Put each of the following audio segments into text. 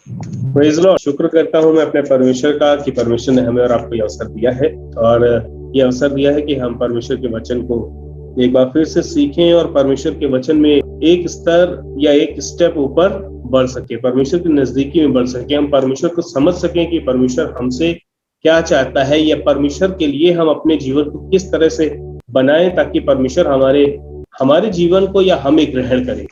Praise Lord. शुक्र करता हूँ मैं अपने परमेश्वर का कि परमेश्वर ने हमें और आपको ये अवसर दिया है और ये अवसर दिया है कि हम परमेश्वर के वचन को एक बार फिर से सीखें और परमेश्वर के वचन में एक स्तर या एक स्टेप ऊपर बढ़ सके, परमेश्वर की नजदीकी में बढ़ सके, हम परमेश्वर को समझ सकें कि परमेश्वर हमसे क्या चाहता है या परमेश्वर के लिए हम अपने जीवन को किस तरह से बनाएं ताकि परमेश्वर हमारे जीवन को या हमें ग्रहण करे।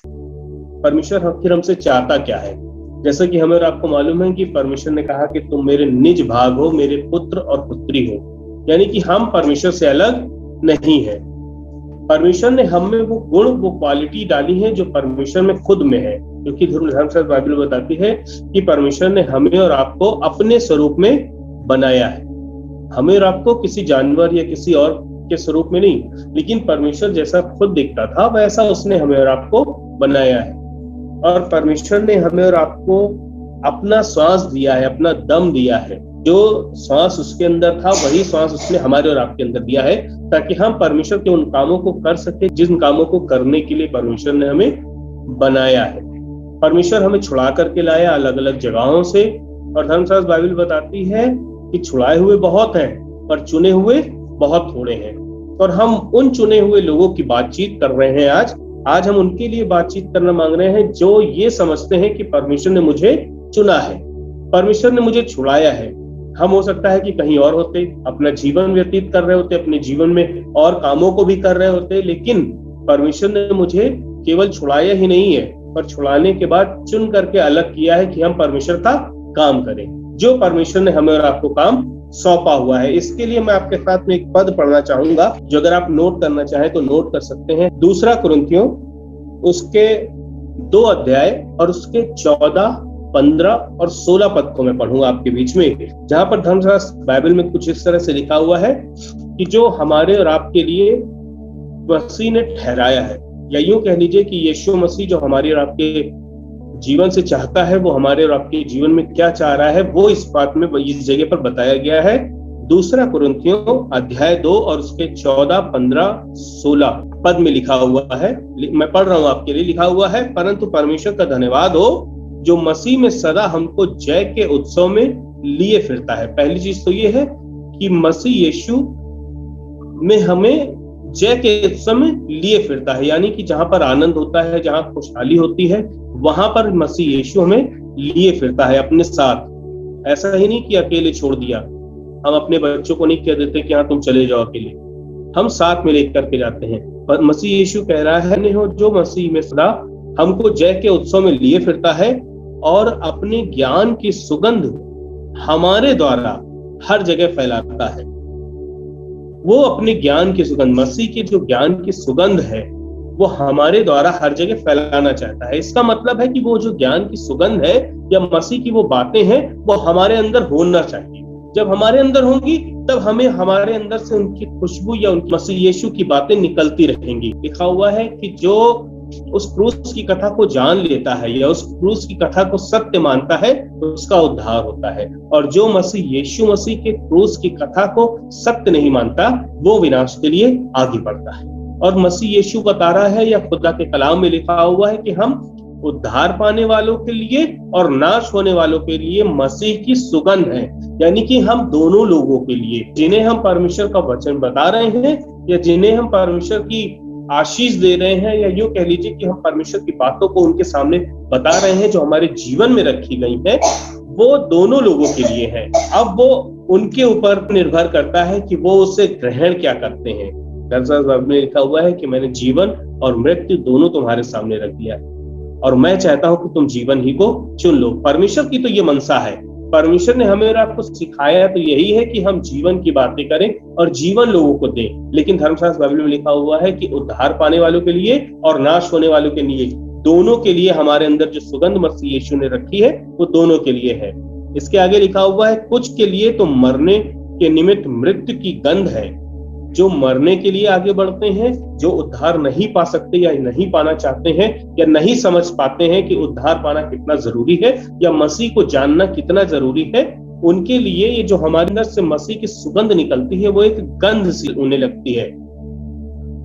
परमेश्वर आखिर हमसे चाहता क्या है? जैसा कि हमें और आपको मालूम है कि परमेश्वर ने कहा कि तुम मेरे निज भाग हो, मेरे पुत्र और पुत्री हो, यानी कि हम परमेश्वर से अलग नहीं है। परमेश्वर ने हम में वो गुण, वो क्वालिटी डाली है जो परमेश्वर में खुद में है, क्योंकि धर्मशास्त्र बाइबल बताती है कि परमेश्वर ने हमें और आपको अपने स्वरूप में बनाया है। हमें और आपको किसी जानवर या किसी और के स्वरूप में नहीं, लेकिन परमेश्वर जैसा खुद दिखता था वैसा उसने हमें और आपको बनाया है। और परमेश्वर ने हमें और आपको अपना श्वास दिया है, अपना दम दिया है। जो श्वास उसके अंदर था वही श्वास उसने हमारे और आपके अंदर दिया है ताकि हम परमेश्वर के उन कामों को कर सके जिन कामों को करने के लिए परमेश्वर ने हमें बनाया है। परमेश्वर हमें छुड़ा करके लाया अलग अलग जगहों से, और धर्मशास्त्र बाइबल बताती है कि छुड़ाए हुए बहुत हैं पर चुने हुए बहुत थोड़े हैं। और हम उन चुने हुए लोगों की बातचीत कर रहे हैं। आज हम उनके लिए बातचीत करना मांग रहे हैं जो ये समझते हैं कि परमेश्वर ने मुझे चुना है, परमेश्वर ने मुझे छुड़ाया है। हम हो सकता है कि कहीं और होते, अपना जीवन व्यतीत कर रहे होते, अपने जीवन में और कामों को भी कर रहे होते, लेकिन परमेश्वर ने मुझे केवल छुड़ाया ही नहीं है पर छुड़ाने के बाद चुन करके अलग किया है कि हम परमेश्वर का काम करें, जो परमेश्वर ने हमें और आपको काम सौंपा हुआ है। इसके लिए मैं आपके साथ में एक पद पढ़ना चाहूंगा जो अगर आप नोट करना चाहें तो नोट कर सकते हैं। 2 कुरिन्थियों उसके 2 अध्याय और उसके 14, 15 और 16 पद को मैं पढ़ूंगा आपके बीच में, जहां पर धर्मशास्त्र बाइबल में कुछ इस तरह से लिखा हुआ है कि जो हमारे और आपके लिए मसीह ने ठहराया है, या यूं कह लीजिए कि यीशु मसीह जो हमारे और आपके जीवन से चाहता है, वो हमारे और आपके जीवन में क्या चाह रहा है, वो इस बात में इस जगह पर बताया गया है। 2 कुरिन्थियों अध्याय 2 और उसके 14, 15, 16 पद में लिखा हुआ है। मैं पढ़ रहा हूं आपके लिए। लिखा हुआ है, परंतु परमेश्वर का धन्यवाद हो जो मसीह में सदा हमको जय के उत्सव में लिए फिरता है। पहली चीज तो ये है कि मसीह यीशु में हमें जय के उत्सव में लिए फिरता है, यानी कि जहां पर आनंद होता है, जहां खुशहाली होती है, वहां पर मसीह यीशु हमें लिए फिरता है अपने साथ। ऐसा ही नहीं कि अकेले छोड़ दिया। हम अपने बच्चों को नहीं कह देते कि हाँ तुम चले जाओ अकेले, हम साथ में लेकर के जाते हैं। पर मसीह यीशु कह रहा है, नहीं हो जो मसीह में सदा हमको जय के उत्सव में लिए फिरता है और अपने ज्ञान की सुगंध हमारे द्वारा हर जगह फैलाता है। वो अपने ज्ञान की सुगंध, मसीह की जो ज्ञान की सुगंध है, वो हमारे द्वारा हर जगह फैलाना चाहता है। इसका मतलब है कि वो जो ज्ञान की सुगंध है या मसीह की वो बातें हैं, वो हमारे अंदर होना चाहिए। जब हमारे अंदर होंगी तब हमें हमारे अंदर से उनकी खुशबू या उनकी मसीह यीशु की बातें निकलती रहेंगी। लिखा हुआ है कि जो उस क्रूस की कथा को जान लेता है या उस क्रूस की कथा को सत्य मानता है तो उसका उद्धार होता है, और जो मसीह यीशु मसीह के क्रूस की कथा को सत्य नहीं मानता वो विनाश के लिए आगे बढ़ता है। और मसीह यीशु बता रहा है या खुदा के कलाम में लिखा हुआ है कि हम उद्धार पाने वालों के लिए और नाश होने वालों के लिए मसीह की सुगंध है, यानी कि हम दोनों लोगों के लिए, जिन्हें हम परमेश्वर का वचन बता रहे हैं या जिन्हें हम परमेश्वर की आशीष दे रहे हैं, या यूं कह लीजिए कि हम परमेश्वर की बातों को उनके सामने बता रहे हैं जो हमारे जीवन में रखी गई है, वो दोनों लोगों के लिए है। अब वो उनके ऊपर निर्भर करता है कि वो उसे ग्रहण क्या करते हैं। दरअसल में लिखा हुआ है कि मैंने जीवन और मृत्यु दोनों तुम्हारे सामने रख दिया है और मैं चाहता हूं कि तुम जीवन ही को चुन लो। परमेश्वर की तो ये मनसा है। परमेश्वर ने हमें और आपको सिखाया तो यही है कि हम जीवन की बातें करें और जीवन लोगों को दें। लेकिन धर्मशास्त्र बाइबल में लिखा हुआ है कि उद्धार पाने वालों के लिए और नाश होने वालों के लिए, दोनों के लिए हमारे अंदर जो सुगंध मसीह यीशु ने रखी है वो दोनों के लिए है। इसके आगे लिखा हुआ है, कुछ के लिए तो मरने के निमित्त मृत्यु की गंध है, जो मरने के लिए आगे बढ़ते हैं, जो उद्धार नहीं पा सकते या नहीं पाना चाहते हैं या नहीं समझ पाते हैं कि उद्धार पाना कितना जरूरी है या मसीह को जानना कितना जरूरी है, उनके लिए ये जो हमारे अंदर से मसीह की सुगंध निकलती है वो एक गंध सी होने लगती है,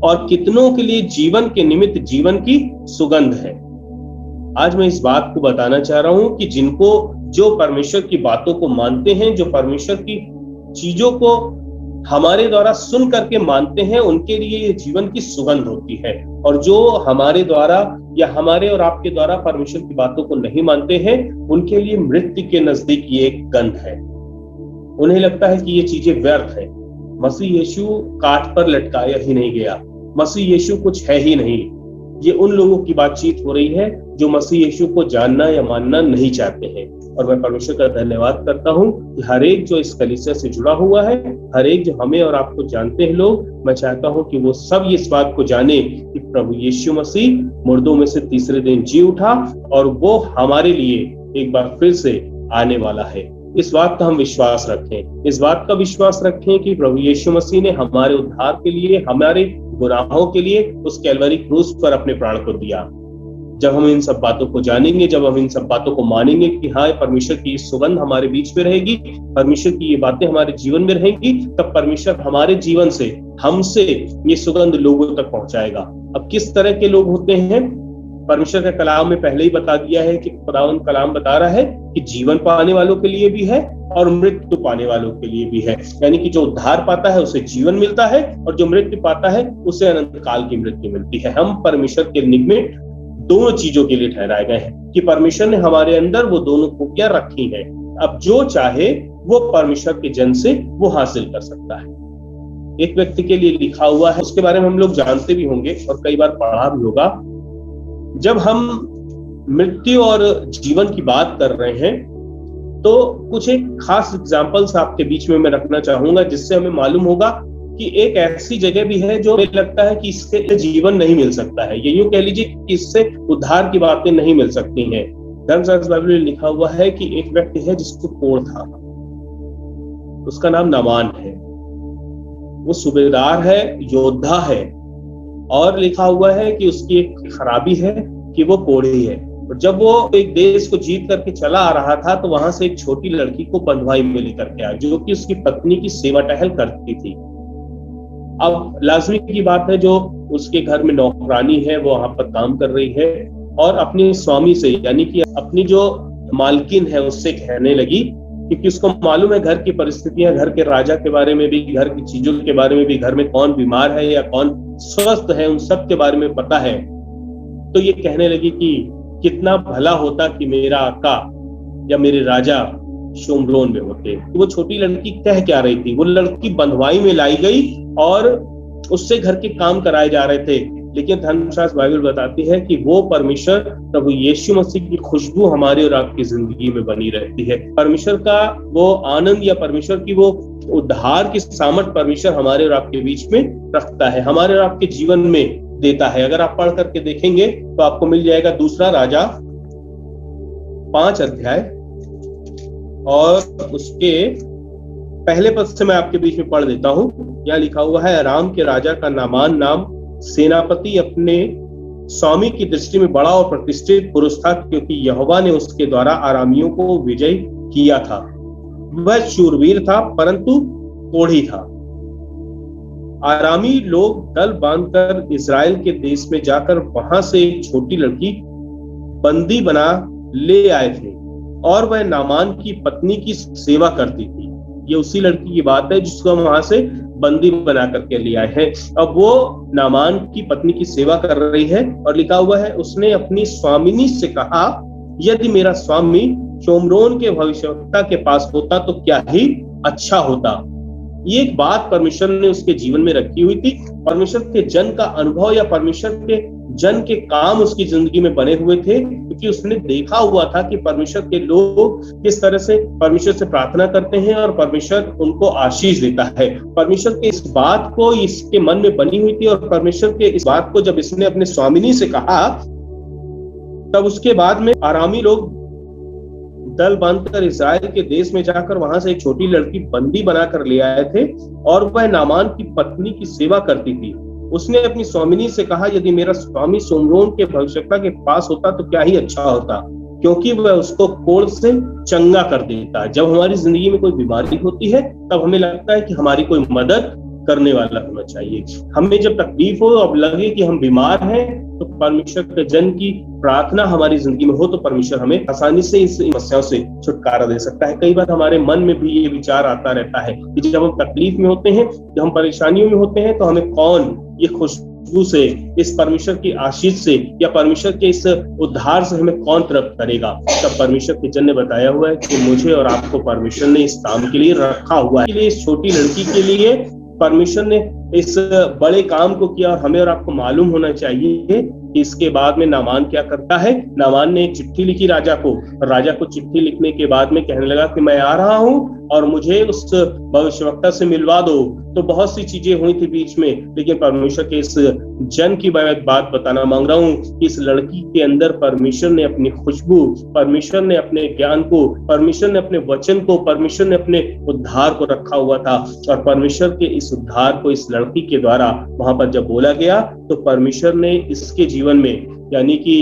और कितनों के लिए जीवन के निमित्त जीवन की सुगंध है। आज मैं इस बात को बताना चाह रहा हूं कि जो परमेश्वर की बातों को मानते हैं, जो परमेश्वर की चीजों को हमारे द्वारा सुन करके मानते हैं, उनके लिए ये जीवन की सुगंध होती है। और जो हमारे द्वारा या हमारे और आपके द्वारा परमेश्वर की बातों को नहीं मानते हैं, उनके लिए मृत्यु के नजदीक ये एक गंध है। उन्हें लगता है कि ये चीजें व्यर्थ है। मसीह यीशु काठ पर लटकाया ही नहीं गया, मसीह यीशु कुछ है ही नहीं। ये उन लोगों की बातचीत हो रही है जो मसीह यीशु को जानना या मानना नहीं चाहते हैं। और मैं परमेश्वर का धन्यवाद करता हूं कि हर एक जो इस कलीसिया से जुड़ा हुआ है, हर एक जो हमें और आपको जानते हैं लोग, मैं चाहता हूं कि वो सब इस बात को जाने कि प्रभु यीशु मसीह मुर्दों में से तीसरे दिन जी उठा और वो हमारे लिए एक बार फिर से आने वाला है। इस बात का हम विश्वास रखें, इस बात का विश्वास रखें कि प्रभु यीशु मसीह ने हमारे उद्धार के लिए, हमारे गुनाहों के लिए उस कैलवरी क्रूस पर अपने प्राण को दिया। जब हम इन सब बातों को जानेंगे, जब हम इन सब बातों को मानेंगे कि हाँ, परमेश्वर की सुगंध हमारे बीच में रहेगी, परमेश्वर की ये बातें हमारे जीवन में रहेंगी, तब परमेश्वर हमारे जीवन से, हमसे ये सुगंध लोगों तक पहुंचाएगा। अब किस तरह के लोग होते हैं, परमेश्वर का कलाम में पहले ही बता दिया है कि खुदावंद कलाम बता रहा है कि जीवन पाने वालों के लिए भी है और मृत्यु पाने वालों के लिए भी है। यानी कि जो उद्धार पाता है उसे जीवन मिलता है और जो मृत्यु पाता है उसे अनंत काल की मृत्यु मिलती है। हम परमेश्वर के निमित्त दोनों चीजों के लिए ठहराए गए हैं कि परमेश्वर ने हमारे अंदर वो दोनों खूबियां रखी हैं। अब जो चाहे वो परमेश्वर के जन से वो हासिल कर सकता है। एक व्यक्ति के लिए लिखा हुआ है, उसके बारे में हम लोग जानते भी होंगे और कई बार पढ़ा भी होगा। जब हम मृत्यु और जीवन की बात कर रहे हैं तो कुछ एक खास एग्जांपल्स आपके बीच में मैं रखना चाहूंगा, जिससे हमें मालूम होगा कि एक ऐसी जगह भी है जो हमें लगता है कि इससे जीवन नहीं मिल सकता है, ये यूं कह लीजिए कि इससे उद्धार की बातें नहीं मिल सकती हैं। धर्मशास्त्र बाइबल में लिखा हुआ है कि एक व्यक्ति है जिसको कोढ़ था, उसका नाम नामान है। वो सूबेदार है, योद्धा है, और लिखा हुआ है कि उसकी एक खराबी है कि वो कोढ़ी है। और जब वो एक देश को जीत करके चला आ रहा था तो वहां से एक छोटी लड़की को बंधुआई में लेकर के आया, जो कि उसकी पत्नी की सेवा टहल करती थी। अब लाजमी की बात है, जो उसके घर में नौकरानी है वो वहां पर काम कर रही है और अपने स्वामी से, यानी कि अपनी जो मालकिन है उससे कहने लगी, क्योंकि उसको मालूम है घर की परिस्थितियां, घर के राजा के बारे में भी, घर की चीजों के बारे में भी, घर में कौन बीमार है या कौन स्वस्थ है, उन सब के बारे में पता है। तो ये कहने लगी कि कितना भला होता कि मेरा आका या मेरे राजा शोमरोन में होते। तो वो छोटी लड़की कह क्या रही थी, वो लड़की बंधुआई में लाई गई और उससे घर के काम कराए जा रहे थे। लेकिन धर्मशास्त्र बाइबल बताती है कि वो परमेश्वर प्रभु यीशु मसीह की खुशबू हमारी और आपकी जिंदगी में बनी रहती है। परमेश्वर का वो आनंद या परमेश्वर की वो उद्धार की सामर्थ परमेश्वर हमारे और आपके बीच में रखता है, हमारे और आपके जीवन में देता है। अगर आप पढ़ करके देखेंगे तो आपको मिल जाएगा दूसरा राजा 5 अध्याय और उसके पहले पद से मैं आपके बीच में पढ़ देता हूं। यहाँ लिखा हुआ है, अराम के राजा का नामान नाम सेनापति अपने स्वामी की दृष्टि में बड़ा और प्रतिष्ठित पुरुष था, क्योंकि यहोवा ने उसके द्वारा आरामियों को विजय किया था। वह शूरवीर था परंतु कोढ़ी था। आरामी लोग दल बांधकर इजराइल के देश में जाकर वहां से एक छोटी लड़की बंदी बना ले आए थे और वह नामान की पत्नी की सेवा करती थी। ये उसी लड़की की बात है जिसको हम वहां से बंदी बना करके ले आए हैं। अब वो नामान की पत्नी की सेवा कर रही है और लिखा हुआ है, उसने अपनी स्वामिनी से कहा, यदि मेरा स्वामी शोमरोन के भविष्यवक्ता के पास होता तो क्या ही अच्छा होता। ये एक बात परमेश्वर ने उसके जीवन में रखी हुई थी। परमेश्वर के जन का अनुभव या परमेश्वर के जन के काम उसकी जिंदगी में बने हुए थे, क्योंकि उसने देखा हुआ था कि परमेश्वर के लोग किस तरह से परमेश्वर से प्रार्थना करते हैं और परमेश्वर उनको आशीष देता है। परमेश्वर के इस बात को इसके मन में बनी हुई थी और परमेश्वर के इस बात को जब इसने अपने स्वामिनी से कहा, तब उसके बाद में आरामी लोग दल बांधकर इजराइल के देश में जाकर वहां से एक छोटी लड़की बंदी बनाकर ले आए थे और वह नामान की पत्नी की सेवा करती थी। उसने अपनी स्वामिनी से कहा, यदि मेरा स्वामी शोमरोन के भविष्यवक्ता के पास होता तो क्या ही अच्छा होता, क्योंकि वह उसको कोढ़ से चंगा कर देता। जब हमारी जिंदगी में कोई बीमारी होती है तब हमें लगता है कि हमारी कोई मदद करने वाला होना चाहिए। हमें जब तकलीफ हो, अब लगे कि हम बीमार हैं, तो परमेश्वर के जन की प्रार्थना हमारी जिंदगी में हो तो परमेश्वर हमें आसानी से इस समस्याओं से छुटकारा दे सकता है। कई बार हमारे मन में भी ये विचार आता रहता है कि जब हम तकलीफ में होते हैं, जब हम परेशानियों में होते हैं, तो हमें कौन ये खुशबू से, इस परमेश्वर की आशीष से या परमेश्वर के इस उद्धार से हमें कौन प्राप्त करेगा। तब परमेश्वर के जन ने बताया हुआ है कि मुझे और आपको परमेश्वर ने इस काम के लिए रखा हुआ है। इस छोटी लड़की के लिए परमेश्वर ने इस बड़े काम को किया और हमें और आपको मालूम होना चाहिए कि इसके बाद में नामान क्या करता है। नामान ने एक चिट्ठी लिखी राजा को, और राजा को चिट्ठी लिखने के बाद में कहने लगा कि मैं आ रहा हूं और मुझे उस भविष्यवक्ता से मिलवा दो। तो बहुत सी चीजें हुई थी बीच में, लेकिन परमेश्वर के इस जन की बात बताना मांग रहा हूं कि इस लड़की के अंदर परमेश्वर ने अपनी खुशबू, परमेश्वर ने अपने ज्ञान को, परमेश्वर ने अपने वचन को, परमेश्वर ने अपने उद्धार को रखा हुआ था। और परमेश्वर के इस उद्धार को इस लड़की के द्वारा वहां पर जब बोला गया, तो परमेश्वर ने इसके जीवन में, यानी कि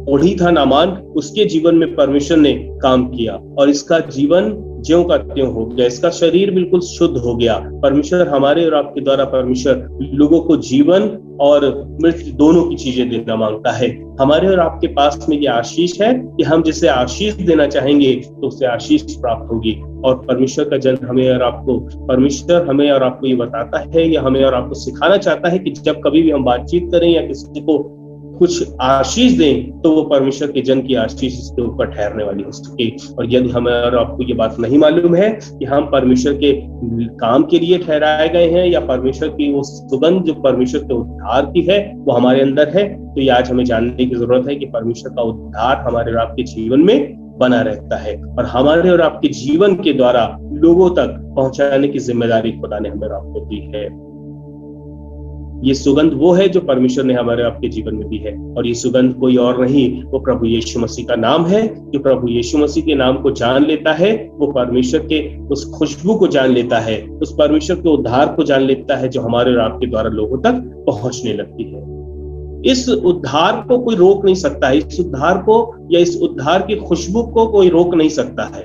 ओढ़ी था नामान, उसके जीवन में परमेश्वर ने काम किया और इसका जीवन ज्यों का त्यों हो गया, इसका शरीर बिल्कुल शुद्ध हो गया। परमेश्वर हमारे और आपके द्वारा परमेश्वर लोगों को जीवन और मृत्यु दोनों की चीजें देना मांगता है। हमारे और आपके पास में ये आशीष है कि हम जिसे आशीष देना चाहेंगे तो उसे आशीष प्राप्त होगी। और परमेश्वर का जन हमें और आपको, परमेश्वर हमें और आपको ये बताता है या हमें और आपको सिखाना चाहता है कि जब कभी भी हम बातचीत करें या किसी को कुछ आशीष दें, तो वो परमेश्वर के जन की आशीष इसके ऊपर ठहरने वाली हो सके। और यदि हमें और आपको ये बात नहीं मालूम है कि हम परमेश्वर के काम के लिए ठहराए गए हैं या परमेश्वर की वो सुगंध जो परमेश्वर के उद्धार की है वो हमारे अंदर है, तो ये आज हमें जानने की जरूरत है कि परमेश्वर का उद्धार हमारे और आपके जीवन में बना रहता है और हमारे और आपके जीवन के द्वारा लोगों तक पहुंचाने की जिम्मेदारी खुदा ने हमें और आपको दी है। ये सुगंध वो है जो परमेश्वर ने हमारे आपके जीवन में दी है, और ये सुगंध कोई और नहीं, वो प्रभु यीशु मसीह का नाम है। जो प्रभु यीशु मसीह के नाम को जान लेता है, वो परमेश्वर के उस खुशबू को जान लेता है, उस परमेश्वर के उद्धार को जान लेता है जो हमारे और आपके द्वारा लोगों तक पहुंचने लगती है। इस उद्धार को कोई रोक नहीं सकता है, इस उद्धार को या इस उद्धार की खुशबू को कोई रोक नहीं सकता है।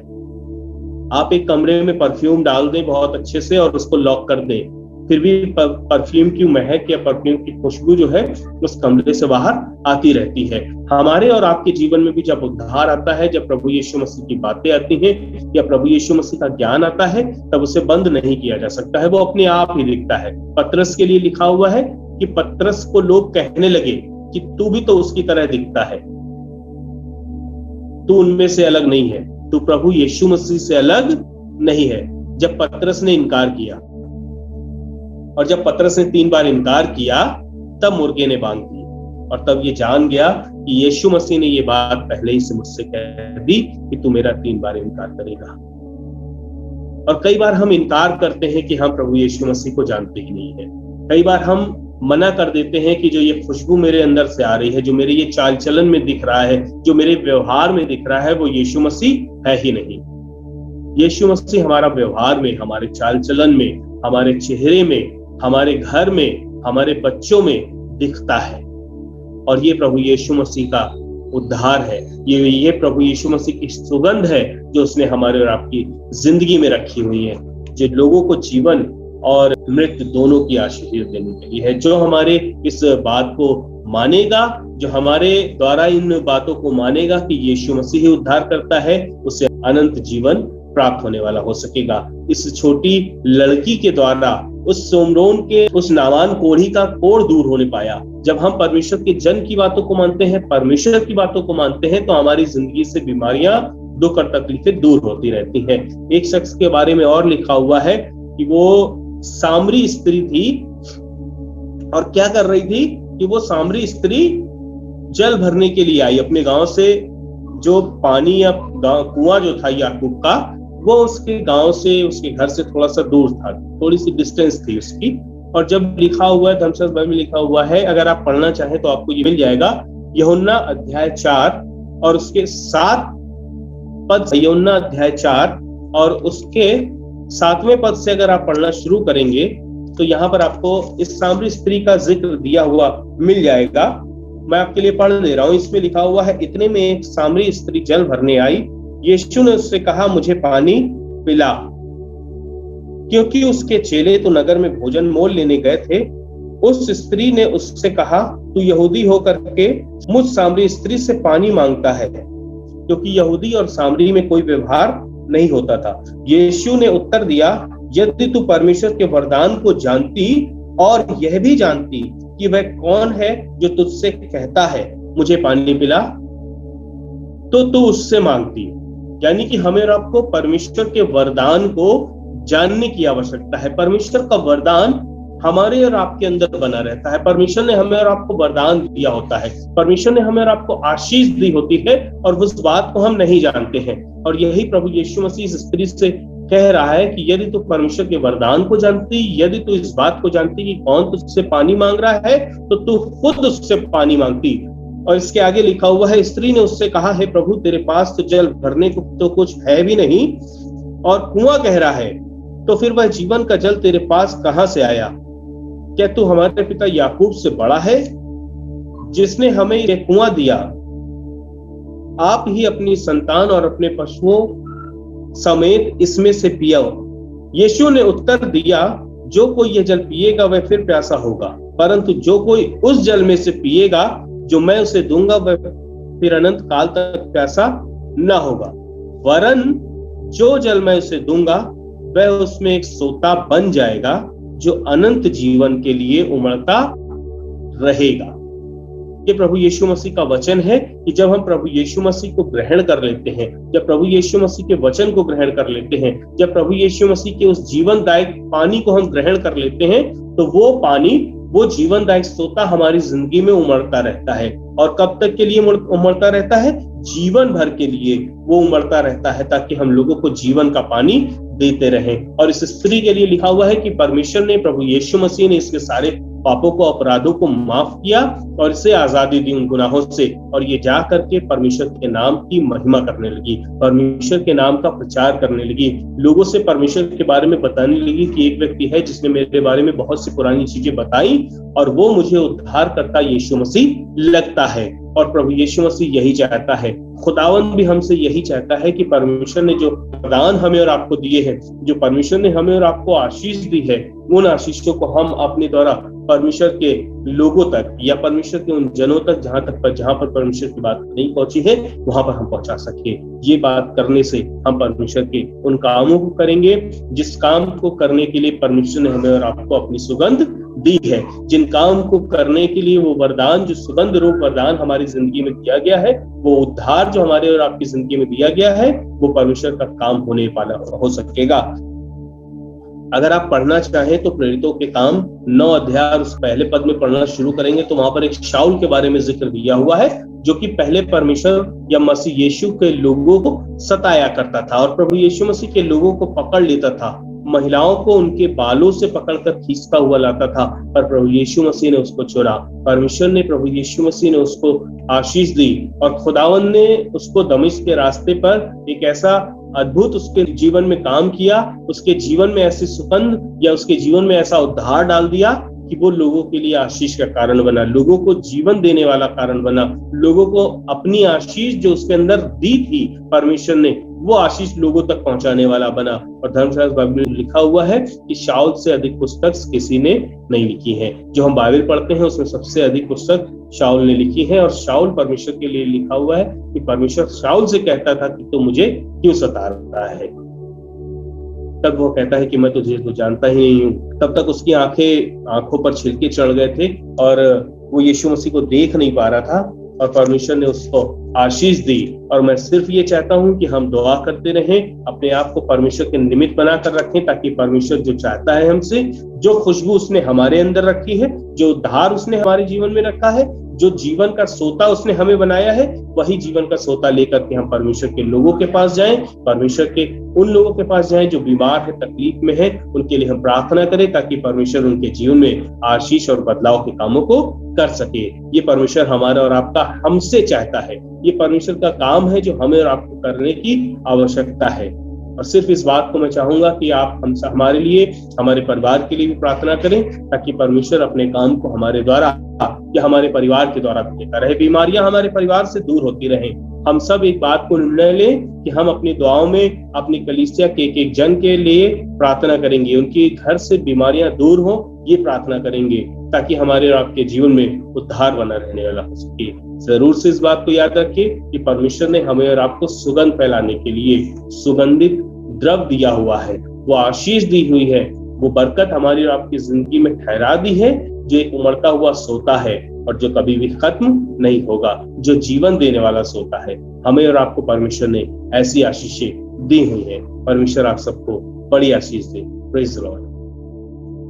आप एक कमरे में परफ्यूम डाल दें बहुत अच्छे से और उसको लॉक कर दें, फिर भी परफ्यूम की महक या परफ्यूम की खुशबू जो है उस कमरे से बाहर आती रहती है। हमारे और आपके जीवन में भी जब उद्धार आता है, जब प्रभु यीशु मसीह की बातें आती हैं या प्रभु यीशु मसीह का ज्ञान आता है, तब उसे बंद नहीं किया जा सकता है, वो अपने आप ही दिखता है। पतरस के लिए लिखा हुआ है कि पतरस को लोग कहने लगे कि तू भी तो उसकी तरह दिखता है, तू उनमें से अलग नहीं है, तू प्रभु यीशु मसीह से अलग नहीं है। जब पतरस ने इनकार किया, और जब पतरस ने 3 बार इनकार किया, तब मुर्गे ने बांग दी और तब ये जान गया कि यीशु मसीह ने ये बात पहले ही से मुझसे कह दी कि तू मेरा 3 बार इनकार करेगा। और कई बार हम इनकार करते हैं कि हम प्रभु यीशु मसीह को जानते ही नहीं है। कई बार हम मना कर देते हैं कि जो ये खुशबू मेरे अंदर से आ रही है, जो मेरे ये चाल चलन में दिख रहा है, जो मेरे व्यवहार में दिख रहा है, वो यीशु मसीह है ही नहीं। यीशु मसीह हमारा व्यवहार में, हमारे चाल चलन में, हमारे चेहरे में, हमारे घर में, हमारे बच्चों में दिखता है। और ये प्रभु यीशु मसीह का उद्धार है, ये प्रभु यीशु मसीह की सुगंध है जो उसने हमारे और आपकी जिंदगी में रखी हुई है, जो लोगों को जीवन और मृत्यु दोनों की आशीष देने के लिए है। जो हमारे इस बात को मानेगा, जो हमारे द्वारा इन बातों को मानेगा कि यीशु मसीह ही उद्धार करता है, उसे अनंत जीवन प्राप्त होने वाला हो सकेगा। इस छोटी लड़की के द्वारा उस सोमरोन के उस नामान कोढ़ी का कोढ़ दूर होने पाया। जब हम परमेश्वर के जन की बातों को मानते हैं, परमेश्वर की बातों को मानते हैं, तो हमारी जिंदगी से बीमारियां, दुख और तकलीफें दूर होती रहती हैं। एक शख्स के बारे में और लिखा हुआ है कि वो सामरी स्त्री थी और क्या कर रही थी कि वो सामरी स्त्री जल भरने के लिए आई अपने गांव से। जो पानी या कुआं जो था याकूब का, वो उसके गांव से, उसके घर से थोड़ा सा दूर था, थोड़ी सी डिस्टेंस थी उसकी। और जब लिखा हुआ है, धर्मशास्त्र बाइबल में लिखा हुआ है, अगर आप पढ़ना चाहें तो आपको ये मिल जाएगा, यूहन्ना अध्याय 4 और उसके 7 पद, यूहन्ना अध्याय 4 और उसके 7वें पद से अगर आप पढ़ना शुरू करेंगे तो यहाँ पर आपको इस सामरी स्त्री का जिक्र दिया हुआ मिल जाएगा। मैं आपके लिए पढ़ दे रहा हूं। इसमें लिखा हुआ है, इतने में एक सामरी स्त्री जल भरने आई। यीशु ने उससे कहा, मुझे पानी पिला। क्योंकि उसके चेले तो नगर में भोजन मोल लेने गए थे। उस स्त्री ने उससे कहा, तू यहूदी होकर के मुझ सामरी स्त्री से पानी मांगता है, क्योंकि यहूदी और सामरी में कोई व्यवहार नहीं होता था। यीशु ने उत्तर दिया, यदि तू परमेश्वर के वरदान को जानती और यह भी जानती कि वह कौन है जो तुझसे कहता है मुझे पानी पिला, तो तू उससे मांगती। यानी कि हमें और आपको परमेश्वर के वरदान को जानने की आवश्यकता है। परमेश्वर का वरदान हमारे और आपके अंदर बना रहता है। परमेश्वर ने हमें और आपको वरदान दिया होता है, परमेश्वर ने हमें और आपको आशीष दी होती है, और उस बात को हम नहीं जानते हैं। और यही प्रभु यीशु मसीह इस स्त्री से कह रहा है कि यदि तू परमेश्वर के वरदान को जानती, यदि तू इस बात को जानती कि कौन तुझसे पानी मांग रहा है, तो तू खुद उससे पानी मांगती। और इसके आगे लिखा हुआ है, स्त्री ने उससे कहा, हे प्रभु, तेरे पास तो जल भरने को तो कुछ है भी नहीं, और कुआं गहरा है, तो फिर वह जीवन का जल तेरे पास कहां से आया? क्या तू हमारे पिता याकूब से बड़ा है, जिसने हमें ये कुआं दिया? आप ही अपनी संतान और अपने पशुओं समेत इसमें से पियो। यीशु ने उत्तर दिया, जो कोई यह जल पिएगा वह फिर प्यासा होगा, परंतु जो कोई उस जल में से पिएगा जो मैं उसे दूंगा वह फिर अनंत काल तक प्यासा न होगा, वरन जो जल मैं उसे दूंगा वह उसमें एक सोता बन जाएगा जो अनंत जीवन के लिए उमड़ता रहेगा। ये प्रभु यीशु मसीह का वचन है कि जब हम प्रभु यीशु मसीह को ग्रहण कर लेते हैं, जब प्रभु यीशु मसीह के वचन को ग्रहण कर लेते हैं, जब प्रभु यीशु मसीह के उस जीवनदायक पानी को हम ग्रहण कर लेते हैं, तो वो पानी, वो जीवनदायक सोता हमारी जिंदगी में उमड़ता रहता है। और कब तक के लिए उमड़ता रहता है? जीवन भर के लिए वो उमड़ता रहता है, ताकि हम लोगों को जीवन का पानी देते रहें। और इस स्त्री के लिए लिखा हुआ है कि परमेश्वर ने, प्रभु यीशु मसीह ने इसके सारे पापों को, अपराधों को माफ किया और इसे आजादी दी उन गुनाहों से, और ये जा करके परमेश्वर के नाम की महिमा करने लगी, परमेश्वर के नाम का प्रचार करने लगी, लोगों से परमेश्वर के बारे में बताने लगी कि एक व्यक्ति है जिसने मेरे बारे में बहुत सी पुरानी चीजें बताई और वो मुझे उद्धार करता यीशु मसीह लगता है। और प्रभु यीशु मसीह यही चाहता है, खुदावंद भी हमसे यही चाहता है कि परमेश्वर ने जो वरदान हमें और आपको दिए हैं, जो परमेश्वर ने हमें और आपको आशीष दी है, उन आशीषों को हम अपने द्वारा परमेश्वर के लोगों तक या परमेश्वर के उन जनों तक जहां पर परमेश्वर की बात नहीं पहुंची है, वहां पर हम पहुंचा सके। ये बात करने से हम परमेश्वर के उन कामों को करेंगे जिस काम को करने के लिए परमेश्वर ने हमें और आपको अपनी सुगंध दी है, जिन काम को करने के लिए वो वरदान, जो सुगंध रूप वरदान हमारी जिंदगी में दिया गया है, वो उद्धार जो हमारे और आपकी जिंदगी में दिया गया है, वो परमेश्वर का काम होने वाला हो सकेगा। अगर आप पढ़ना चाहें तो प्रेरितों के काम 9 अध्याय उस पहले पद में पढ़ना शुरू करेंगे तो वहां पर एक शाऊल के बारे में जिक्र दिया हुआ है, जो कि पहले परमेश्वर या मसीह यीशु के लोगों को सताया करता था और प्रभु यीशु मसीह के लोगों को पकड़ लेता था, महिलाओं को उनके बालों से पकड़कर खींचता हुआ लाता था, पर प्रभु यीशु मसीह ने उसको छोड़ा। परमेश्वर ने, प्रभु यीशु मसीह ने उसको आशीष दी और खुदावन ने उसको दमिश्क के रास्ते पर एक ऐसा अद्भुत उसके जीवन में काम किया, उसके जीवन में ऐसी सुगंध या उसके जीवन में ऐसा उद्धार डाल दिया कि वो लोगों के लिए आशीष का कारण बना, लोगों को जीवन देने वाला कारण बना, लोगों को अपनी आशीष जो उसके अंदर दी थी परमेश्वर ने, वो आशीष लोगों तक पहुंचाने वाला बना। और धर्मशास्त्र बाइबल में लिखा हुआ है कि शाऊल से अधिक पुस्तक किसी ने नहीं लिखी है। जो हम बाइबल पढ़ते हैं उसमें सबसे अधिक पुस्तक शाऊल ने लिखी है और शाऊल परमेश्वर के लिए लिखा हुआ है कि परमेश्वर शाऊल से कहता था कि तू मुझे क्यों सता रहा है। तब वो कहता है कि मैं तुझे तो जानता ही नहीं हूँ। तब तक उसकी आंखों पर छिलके चढ़ गए थे और वो यीशु मसीह को देख नहीं पा रहा था और परमेश्वर ने उसको आशीष दी। और मैं सिर्फ ये चाहता हूं कि हम दुआ करते रहें, अपने आप को परमेश्वर के निमित्त बनाकर रखें, ताकि परमेश्वर जो चाहता है हमसे, जो खुशबू उसने हमारे अंदर रखी है, जो उद्धार उसने हमारे जीवन में रखा है, जो जीवन का सोता उसने हमें बनाया है, वही जीवन का सोता लेकर के हम परमेश्वर के लोगों के पास जाएं, परमेश्वर के उन लोगों के पास जाएं जो बीमार है, तकलीफ में है, उनके लिए हम प्रार्थना करें ताकि परमेश्वर उनके जीवन में आशीष और बदलाव के कामों को कर सके। ये परमेश्वर हमारा और आपका हमसे चाहता है, ये परमेश्वर का काम है जो हमें और आपको करने की आवश्यकता है। और सिर्फ इस बात को मैं चाहूंगा कि आप हमसे, हमारे लिए, हमारे परिवार के लिए भी प्रार्थना करें ताकि परमेश्वर अपने काम को हमारे द्वारा या हमारे परिवार के द्वारा देता रहे, बीमारियां हमारे परिवार से दूर होती रहें। हम सब एक बात को निर्णय लें कि हम अपनी दुआओं में अपनी कलीसिया के एक जन के लिए प्रार्थना करेंगे, उनके घर से बीमारियां दूर हो, ये प्रार्थना करेंगे ताकि हमारे और आपके जीवन में उद्धार बना रहने वाला हो सके। जरूर से इस बात को याद रखिए कि परमेश्वर ने हमें और आपको सुगंध फैलाने के लिए सुगंधित द्रव दिया हुआ है, वो आशीष दी हुई है, वो बरकत हमारी और आपकी जिंदगी में ठहरा दी है, जो एक उमड़ता हुआ सोता है और जो कभी भी खत्म नहीं होगा, जो जीवन देने वाला सोता है। हमें और आपको परमेश्वर ने ऐसी आशीषें दी हुई है। परमेश्वर आप सबको बड़ी आशीष दे। Praise the Lord.